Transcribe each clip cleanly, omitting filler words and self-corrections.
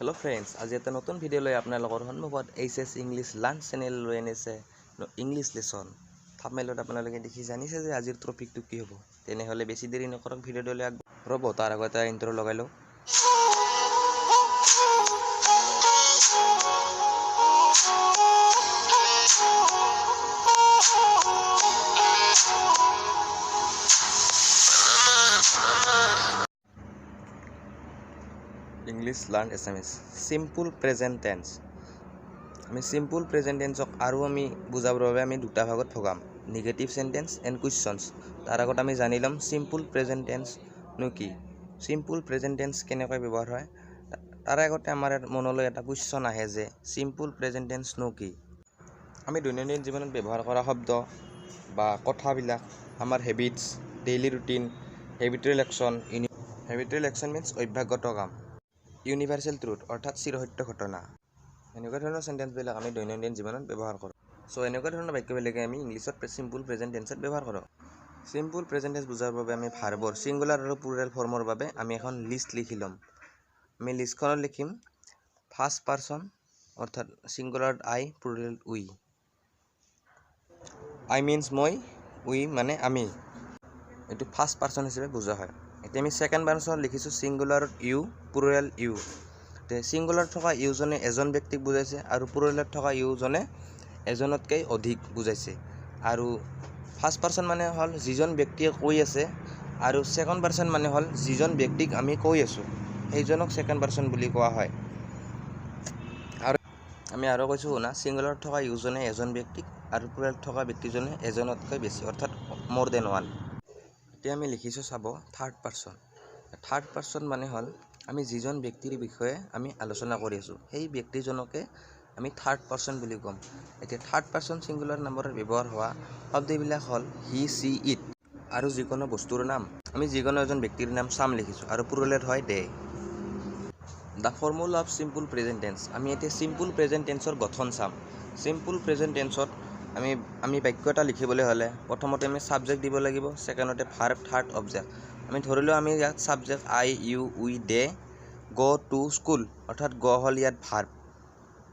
Hello friends, আজি এটা নতুন ভিডিও লৈ আপোনালোকৰ সন্মুখত এইচএছ ইংলিছ লাঞ্চ চেনেল লৈ আনিছে ইংলিছ লেসন। থাম্বনেইলত আপোনালোকে দেখি জানিছে যে আজিৰ টপিকটো কি হ'ব। তেনেহলে বেছি দেৰি নকৰক ভিডিওটো লৈ ৰ'ব তাৰ আগতে ইন্ট্ৰো লগাই লওঁ। English learn SMS simple present tense আমি simple present tense আৰু আমি বুজাবৰ বাবে আমি দুটা ভাগত ভগাম negative sentence and questions তাৰ আগত আমি জানি লম simple present tense নো কি simple present tense কেনেকৈ ব্যৱহাৰ হয় তাৰ আগতে আমাৰ মনলৈ এটা কোৱেশ্চন আহে যে simple present tense নো কি আমি দৈনন্দিন জীৱনত ব্যৱহাৰ কৰা শব্দ বা কথাবিলাক আমাৰ হেবিটস ডেইলি ৰুটিন হেবিটুৱেল একচন means অভ্যাসগত কাম ইউনিভাৰ্সেল ট্ৰুথ অৰ্থাৎ চিৰসত্য ঘটনা এনেকুৱা ধৰণৰ সেন্টেন্সবিলাক আমি দৈনন্দিন জীৱনত ব্যৱহাৰ কৰোঁ সো এনেকুৱা ধৰণৰ বাক্যবিলাকে আমি ইংলিছত সিম্পল প্ৰেজেন্ট টেন্সত ব্যৱহাৰ কৰোঁ সিম্পল প্ৰেজেন্ট টেন্স বুজাৰ বাবে আমি ভাৰ্বৰ সিঙ্গুলাৰ আৰু প্লুৰেল ফৰ্মৰ বাবে আমি এখন লিষ্ট লিখি লম আমি লিষ্টখনত লিখিম ফাৰ্ষ্ট পাৰসন অৰ্থাৎ সিঙ্গুলাৰ আই প্লুৰেল উই আই মিন্স মই উই মানে আমি এটো ফাৰ্ষ্ট পাৰসন হিচাপে বুজা হয় এতিয়া আমি সেকেন্ড পাৰসন লিখিছো সিঙ্গুলাৰ ইউ প্লুৰেল ইউ তে সিঙ্গুলাৰ থকা ইউ জনে এজন ব্যক্তিক বুজাইছে আৰু প্লুৰেলত থকা ইউ জনে এজনতকৈ অধিক বুজাইছে আৰু ফাৰ্ষ্ট পাৰসন মানে হল যিজন ব্যক্তিয়ে কৈ আছে আৰু সেকেন্ড পাৰসন মানে হল যিজন ব্যক্তিক আমি কৈ আছো সেইজনক সেকেন্ড পাৰসন বুলি কোৱা হয় আৰু আমি আৰু কৈছো না সিঙ্গুলাৰ থকা ইউ জনে এজন ব্যক্তিক আৰু প্লুৰেলত থকা ব্যক্তিজনে এজনতকৈ বেছি অৰ্থাৎ more than one এতিয়া আমি লিখিছো চাব থাৰ্ড পাৰসন মানে হল আমি যিজন ব্যক্তিৰ বিষয়ে আমি আলোচনা কৰি আছো সেই ব্যক্তিজনকে আমি থাৰ্ড পাৰসন বুলি কম এতিয়া থাৰ্ড পাৰসন সিঙ্গুলাৰ নম্বৰৰ ব্যৱহাৰ হোৱা শব্দবিলাক হল হি সি ইট আৰু যিকোনো বস্তুৰ নাম আমি যিকোনো এজন ব্যক্তিৰ নাম সাম লিখিছো আৰু প্লুৰেলত হয় they the formula of simple present tense আমি এতিয়া সিম্পল প্ৰেজেন্ট টেন্সৰ গঠন চাম সিম্পল প্ৰেজেন্ট টেন্সত আমি বাক্য এটা লিখিবলৈ হলে প্ৰথমতে আমি সাবজেক্ট দিব লাগিব সেকেন্ডতে ভাৰ্ব থাৰ্ড অবজেক্ট আমি ধৰিলো আমি ইয়াত subject I you we they go to school অৰ্থাৎ গো হল ইয়াত ভাৰ্ব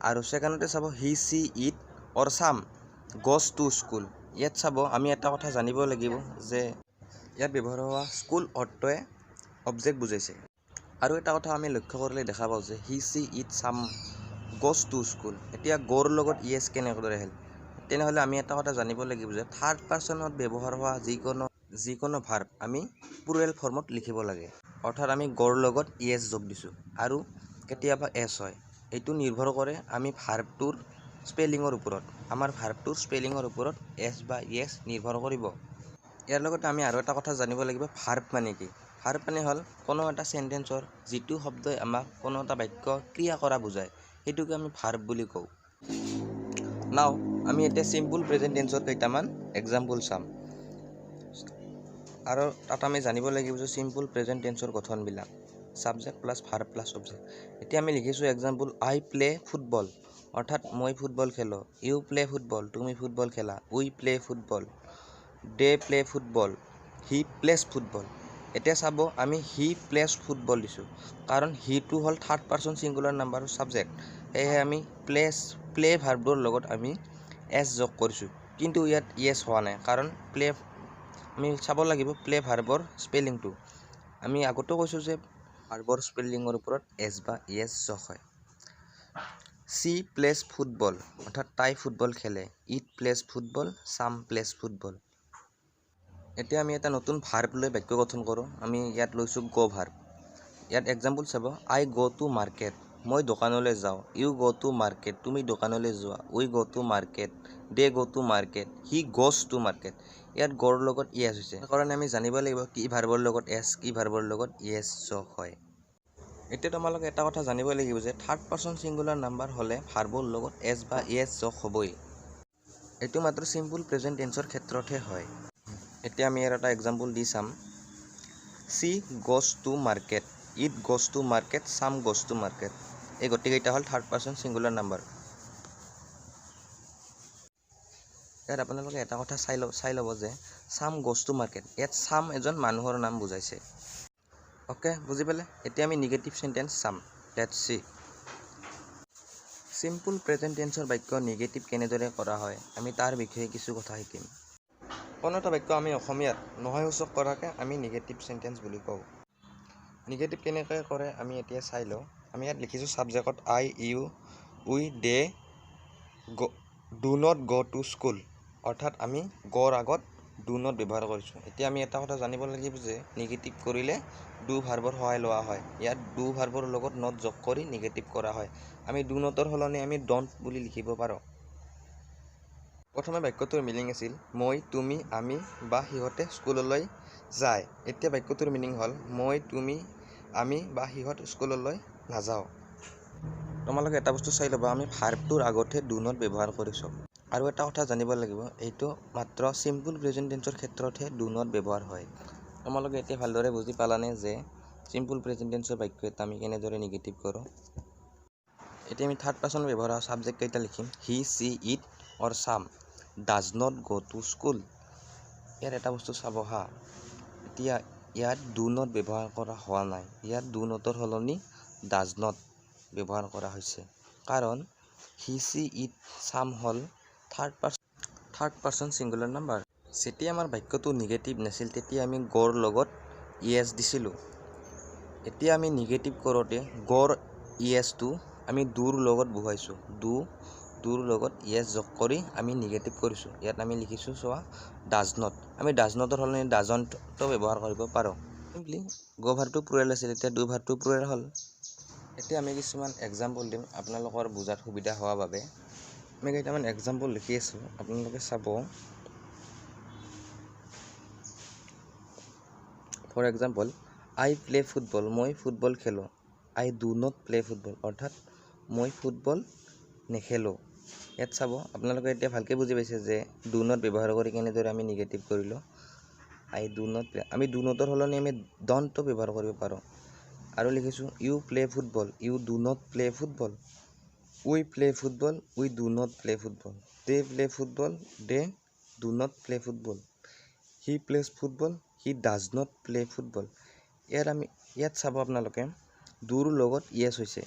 আৰু সেকেন্ডতে চাব he she it or some goes to school ইয়াত চাব আমি এটা কথা জানিব লাগিব যে ইয়াত ব্যৱহাৰ হোৱা স্কুল অৰ্থে অবজেক্ট বুজাইছে আৰু এটা কথা আমি লক্ষ্য কৰিলে দেখা পাওঁ যে হি she it sum goes to school এতিয়া গোৰ লগত ইয়েস কেনেকৈ আহিল তেনেহলে আমি এটা কথা জানিব লাগিব যে থাৰ্ড পাৰসনত ব্যৱহাৰ হোৱা যিকোনো ভাৰ্ব আমি প্লুৰেল ফৰ্মত লিখিব লাগে অৰ্থাৎ আমি গোৰ লগত ইয়েস যোগ দিছো আৰু কেতিয়াবা এস হয় এইটো নিৰ্ভৰ কৰে আমি ভাৰ্বটোৰ স্পেলিংৰ ওপৰত আমাৰ ভাৰ্বটোৰ স্পেলিংৰ ওপৰত এস বা ইয়েস নিৰ্ভৰ কৰিব ইয়াৰ লগত আমি আৰু এটা কথা জানিব লাগিব ভাৰ্ব মানে কি ভাৰ্ব মানে হল কোনো এটা সেন্টেন্সৰ যিটো শব্দই আমাক কোনো এটা বাক্য ক্ৰিয়া কৰা বুজায় হেতুকে আমি ভাৰ্ব বুলি কওঁ নাও আমি এতিয়া সিম্পল প্ৰেজেন্ট টেন্সৰ কেইটামান এক্সাম্পল চাম আৰু তাত আমি জানিব লাগিব যে সিম্পল প্ৰেজেন্ট টেন্সৰ গঠনবিলাক subject plus verb plus object এতিয়া আমি লিখিছো এক্সাম্পল আই প্লে ফুটবল অৰ্থাৎ মই ফুটবল খেলো ইউ প্লে ফুটবল তুমি ফুটবল খেলা we play football they play football he plays football এতিয়া চাব আমি হি প্লেস ফুটবল দিছো কাৰণ হি টু হল third person singular number subject এহে আমি প্লে ভাৰ্বৰ লগত আমি এস যোগ কৰিছো কিন্তু ইয়াত ইয়েস হোৱা নাই কাৰণ প্লে আমি চাব লাগিব প্লে ভাৰ্বৰ স্পেলিংটো আমি আগতে কৈছো যে ভাৰ্বৰ স্পেলিংৰ ওপৰত এস বা ইয়েস যোগ হয় সি প্লেস ফুটবল অৰ্থাৎ তাই ফুটবল খেলে it plays football some place football এতিয়া আমি এটা নতুন ভাৰ্ব লৈ বাক্য গঠন কৰো আমি ইয়াত লৈছো গো ভাৰ্ব ইয়াত এক্সাম্পল চাব আই গো টু মাৰ্কেট মই দোকানলৈ যাওঁ ইউ গো টু মাৰ্কেট তুমি দোকানলৈ যোৱা we go to market they go to market he goes to market ইয়াত গোৰ লগত ইয়েস হৈছে কাৰণ আমি জানিব লাগিব কি ভাৰ্বৰ লগত এস কি ভাৰ্বৰ লগত ইয়েস যোগ হয় এতিয়া তোমালোকে এটা কথা জানিব লাগিব যে থাৰ্ড পাৰসন সিঙ্গুলাৰ নাম্বাৰ হলে ভাৰ্বৰ লগত এস বা ইয়েস যোগ হ'বই এটো মাত্ৰ সিম্পল প্ৰেজেন্ট টেন্সৰ ক্ষেত্ৰতহে হয় এতিয়া আমি ইয়াৰ এটা এক্সাম্পল দি চাম she goes to market it goes to market sum goes to market এই গতিকেইটা হল থাৰ্ড পাৰসন সিঙ্গুলাৰ নাম্বাৰ ইয়াত আপোনালোকে এটা কথা চাই লব যে সাম গোস টু মাৰ্কেট ইয়াত সাম এজন মানুহৰ নাম বুজাইছে ওকে বুজি পালে এতিয়া আমি নিগেটিভ সেন্টেন্স চাম লেটস সি সিম্পল প্ৰেজেন্ট টেন্সৰ বাক্য নিগেটিভ কেনেদৰে কৰা হয় আমি তাৰ বিষয়ে কিছু কথা শিকিম। কোনো এটা বাক্য আমি অসমীয়াত নহয় সূচক কৰাকে আমি নিগেটিভ সেন্টেন্স বুলি কওঁ। নিগেটিভ কেনেকৈ কৰে আমি এতিয়া চাই লওঁ। আমি ইয়াত লিখিছোঁ সাবজেক্টত I you we they do not go to school, অৰ্থাৎ আমি গৰ আগত ডু নট ব্যৱহাৰ কৰিছোঁ। এতিয়া আমি এটা কথা জানিব লাগিব যে নিগেটিভ কৰিলে ডু ভাৰ্বৰ সহায় লোৱা হয়। ইয়াত ডু ভাৰ্বৰ লগত নট যোগ কৰি নিগেটিভ কৰা হয়। আমি ডু নটৰ সলনি আমি ডন্ট বুলি লিখিব পাৰোঁ। প্ৰথমে বাক্যটোৰ মিনিং আছিল মই, তুমি, আমি বা সিহঁতে স্কুললৈ যায়। এতিয়া বাক্যটোৰ মিনিং হ'ল মই, তুমি, আমি বা সিহঁত স্কুললৈ নাযাওঁ। তোমালোকে এটা বস্তু চাই ল'বা, আমি ভাৰ্বটোৰ আগতহে ডু নট ব্যৱহাৰ কৰিছোঁ। আৰু এটা কথা জানিব লাগিব, এইটো মাত্ৰ চিম্পল প্ৰেজেন্ট টেন্সৰ ক্ষেত্ৰতহে ডু নট ব্যৱহাৰ হয়। তোমালোকে এতিয়া ভালদৰে বুজি পালানে যে চিম্পল প্ৰেজেন্ট টেন্সৰ বাক্য এটা আমি কেনেদৰে নিগেটিভ কৰোঁ। এতিয়া আমি থাৰ্ড পাৰ্চন ব্যৱহাৰ হোৱা ছাবজেক্ট কেইটা লিখিম। হি, চি, ইট অৰ চাম does not go to school. ইয়াত এটা বস্তু চাব হা, এতিয়া ইয়াত ডু নট ব্যৱহাৰ কৰা হোৱা নাই। ইয়াত ডু নটৰ সলনি ডাজ নট ব্যৱহাৰ কৰা হৈছে, কাৰণ হি, চি, ইট, চাম হ'ল থাৰ্ড পাৰ্চন ছিংগুলাৰ নাম্বাৰ। যেতিয়া আমাৰ বাক্যটো নিগেটিভ নাছিল তেতিয়া আমি গৰ লগত ইয়েছ দিছিলোঁ। এতিয়া আমি নিগেটিভ কৰোঁতে গৰ ইয়েছটো আমি ডুৰ লগত বহুৱাইছোঁ। ডুৰ লগত ইয়েছ যোগ কৰি আমি নিগেটিভ কৰিছোঁ। ইয়াত আমি লিখিছোঁ চোৱা ডাজ নট। আমি ডাজ নটৰ সলনি ডাজন্টটো ব্যৱহাৰ কৰিব পাৰোঁ। চিম্পলি গ ভাৰ্বটো প্লুৰেল আছিল, এতিয়া ডু ভাৰ্বটো প্লুৰেল হ'ল। এতিয়া আমি কিছুমান এক্সাম্পল দিম আপোনালোকৰ বুজাত সুবিধা হোৱাৰ বাবে। আমি কেইটামান এক্সাম্পল লিখি আছোঁ, আপোনালোকে চাব। For example I play football, মই ফুটবল খেলোঁ। I do not play football, অৰ্থাৎ মই ফুটবল নেখেলোঁ। ইয়াত চাব আপোনালোকে এতিয়া ভালকৈ বুজি পাইছে যে ডু নট ব্যৱহাৰ কৰি কেনেদৰে আমি নিগেটিভ কৰিলোঁ। আই ডু নট প্লে, আমি ডু নটৰ সলনি আমি ডন্টটো ব্যৱহাৰ কৰিব পাৰোঁ। আৰু লিখিছোঁ you play football, you do not play football. We play football, we do not play football. They play football, they do not play football. He plays football, he does not play football. ইয়াত চাব আপোনালোকে ডুৰ লগত yes হৈছে,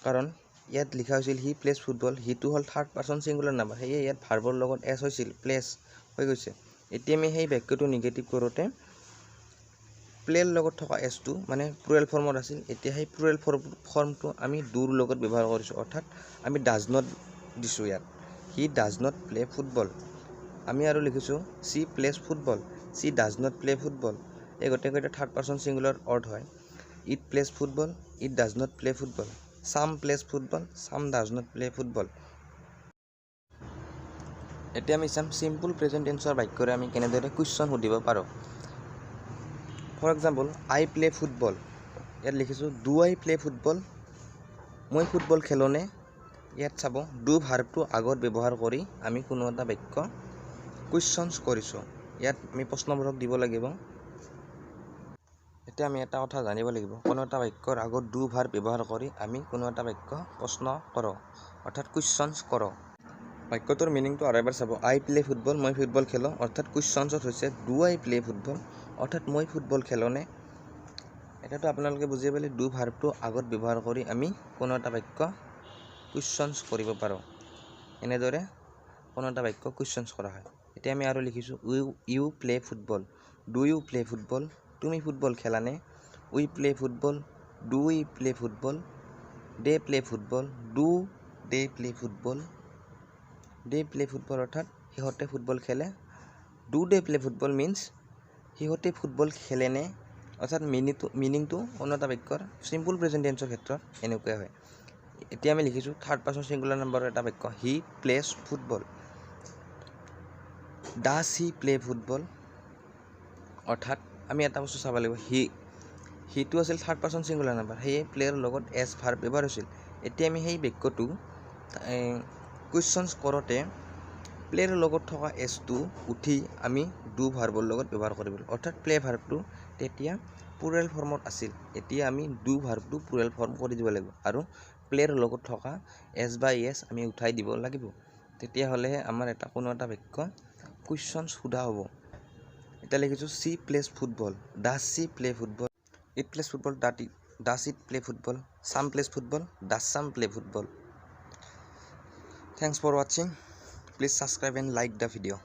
কাৰণ ইয়াত লিখা হৈছিল হি plays football, হিটো হ'ল থাৰ্ড পাৰ্চন ছিংগুলাৰ নাম্বাৰ, সেয়ে ইয়াত ভাৰ্বৰ লগত এছ হৈছিল, প্লেছ হৈ গৈছে। এতিয়া আমি সেই বাক্যটো নিগেটিভ কৰোঁতে প্লেৰ লগত থকা এছটো মানে প্লুৰেল ফৰ্মত আছিল, এতিয়া সেই প্লুৰেল ফৰ্মটো আমি ডুৰ লগত ব্যৱহাৰ কৰিছোঁ, অৰ্থাৎ আমি ডাজ নট দিছোঁ ইয়াত। He does not play football. আমি আৰু লিখিছোঁ she plays football, she does not play football. এই গোটেইকেইটা থাৰ্ড পাৰ্চন ছিংগুলাৰ অৰ্থ হয়। It plays football, it does not play football. Sam plays football, Sam does not play football. এতিয়া আমি চাম চিম্পল প্ৰেজেন্ট টেন্সৰ বাক্যৰে আমি কেনেদৰে কুৱেশ্যন সুধিব পাৰোঁ। For example I play football, ইয়াত লিখিছোঁ ডু আই প্লে ফুটবল, মই ফুটবল খেলোঁনে। ইয়াত চাব ডু ভাৰ্বটো আগত ব্যৱহাৰ কৰি আমি কোনো এটা বাক্য কুৱেশ্যনছ কৰিছোঁ। ইয়াত আমি প্ৰশ্নবোৰক দিব লাগিব। এতিয়া আমি এটা কথা জানিব লাগিব, কোনো এটা বাক্যৰ আগত ডু ভাৰ্ব ব্যৱহাৰ কৰি আমি কোনো এটা বাক্য প্ৰশ্ন কৰোঁ, অৰ্থাৎ কুৱেশ্যনছ কৰোঁ। বাক্যটোৰ মিনিংটো আৰু এবাৰ চাব। আই প্লে ফুটবল, মই ফুটবল খেলোঁ, অৰ্থাৎ কুৱেশ্যনছত হৈছে ডু আই প্লে ফুটবল, অৰ্থাৎ মই ফুটবল খেলোঁনে। এতিয়াতো আপোনালোকে বুজি পালে ডু ভাৰ্বটো আগত ব্যৱহাৰ কৰি আমি কোনো এটা বাক্য কুৱেশ্যনছ কৰিব পাৰোঁ। এনেদৰে কোনো এটা বাক্য কুৱেশ্যনছ কৰা হয়। এতিয়া আমি আৰু লিখিছোঁ you play football, do you play football, তুমি ফুটবল খেলানে। We play football, do we play football. They play football, do they play football. They play football অৰ্থাৎ সিহঁতে ফুটবল খেলে। Do they play football means সিহঁতে football খেলেনে, অৰ্থাৎ মিনিংটো কোনো এটা বাক্যৰ চিম্পল প্ৰেজেন্ট টেন্সৰ ক্ষেত্ৰত এনেকুৱাই হয়। এতিয়া আমি লিখিছোঁ থাৰ্ড পাৰ্চন ছিংগুলাৰ নাম্বাৰৰ এটা বাক্য he plays football. Does he play football, অৰ্থাৎ আমি এটা বস্তু চাব লাগিব, হিটো আছিল থাৰ্ড পাৰ্চন ছিংগুলাৰ নাম্বাৰ, সেয়ে প্লেৰ লগত এছ ভাৰ্ব ব্যৱহাৰ হৈছিল। এতিয়া আমি সেই বাক্যটো কুৱেশ্যনছ কৰোঁতে প্লেৰ লগত থকা এছটো উঠি আমি ডু ভাৰ্বৰ লগত ব্যৱহাৰ কৰিব লাগিব, অৰ্থাৎ প্লে ভাৰ্বটো তেতিয়া প্লুৰেল ফৰ্মত আছিল, এতিয়া আমি ডু ভাৰ্বটো প্লুৰেল ফৰ্ম কৰি দিব লাগিব আৰু প্লেৰ লগত থকা এছ বা ইয়েছ আমি উঠাই দিব লাগিব। তেতিয়াহ'লেহে আমাৰ কোনো এটা বাক্য কুৱেশ্যনছ সোধা হ'ব। এতিয়া লিখিছোঁ she plays football, does she play football. It plays football, does it play football. Sam plays football, does Sam play football. Thanks for watching. Please subscribe and like the video.